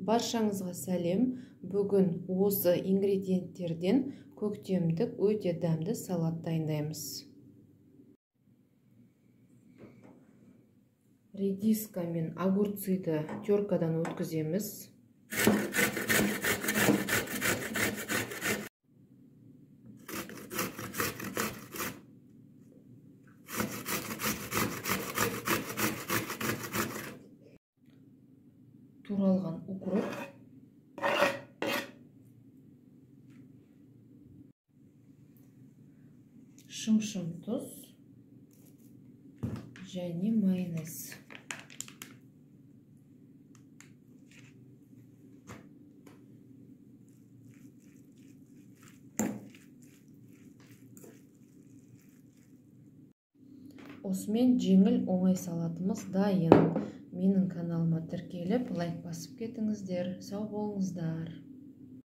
Баршаңызға сәлем. Бүгін осы ингредиенттерден көктемдік өте дәмді салат дайындаймыз. Редиска мен огурцыды теркадан өткіземіз. Туралған укроп, шым-шым тұз және майонез. Осымен жеңіл оңай салатымыз дайын. Менің каналыма тіркеліп, лайк басып кетіңіздер. Сау болыңыздар.